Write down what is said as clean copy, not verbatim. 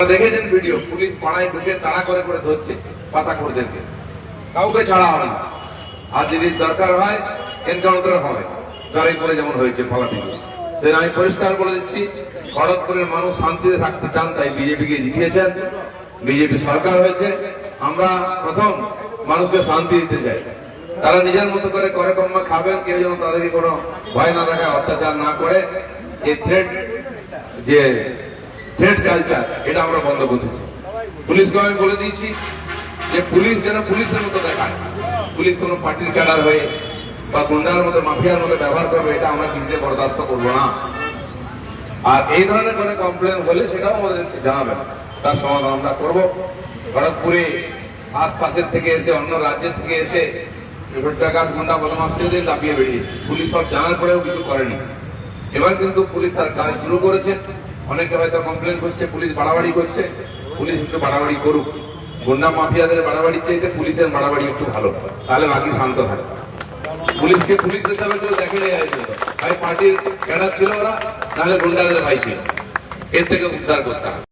দেখেছেন video, police পাড়ায় ঢুকে তাড়া করে করে ধরছে পাতাখোরদেরকে, কাউকে ছাড়া হবে না। আর যদি দরকার হয় এনকাউন্টার হবে, জয়পুরে যেমন হয়েছে পলাটিকে। সেটা আমি পরিষ্কার বলে দিচ্ছি, খড়গপুরের মানুষ শান্তিতে থাকতে চান, তাই বিজেপিকে জিতিয়েছেন, বিজেপি সরকার হয়েছে। আমরা প্রথম মানুষকে শান্তি দিতে চাই, তারা নিজের মতো করে করে কম্মা খাবেন, কেউ যেন তাদেরকে কোনো ভয় না দেখায়, অত্যাচার না করে। এই থ্রেট কালচার এটা আমরা বন্ধ করতেছি। পুলিশকে আমি বলে দিয়েছি যে পুলিশ যেন পুলিশের মতো দেখায়, পুলিশ কোনো পার্টির ক্যাডার হয়ে বা গুন্ডার মতো মাফিয়ার মতো ব্যবহার করবে, এটা আমরা কিছুতে বরদাস্ত করবো না। আর এই ধরনের কোনো কমপ্লেন হলে সেটাও আমাদের জানাবেন, তার সমাধান আমরা করবো। খড়গপুরে আশপাশের থেকে এসে, অন্য রাজ্যের থেকে এসে টাকার গুন্ডা বদমাশদের দাপিয়ে বেরিয়েছে, পুলিশ সব জানার পরেও কিছু করেনি। এবার কিন্তু পুলিশ তার কাজ শুরু করেছে। অনেকে হয়তো কমপ্লেন করছে পুলিশ বাড়াবাড়ি করছে, পুলিশ একটু বাড়াবাড়ি করুক। গুন্ডা মাফিয়াদের বাড়াবাড়ির চাইতে পুলিশের বাড়াবাড়ি একটু ভালো, তাহলে বাকি শান্ত থাকে। পুলিশকে পুলিশ হিসাবে কেউ দেখে নেই, ভাই পার্টির ক্যাডার ছিল ওরা, নাহলে গুন্ডাদের ভাই ছিল, এর থেকে উদ্ধার করতে হবে।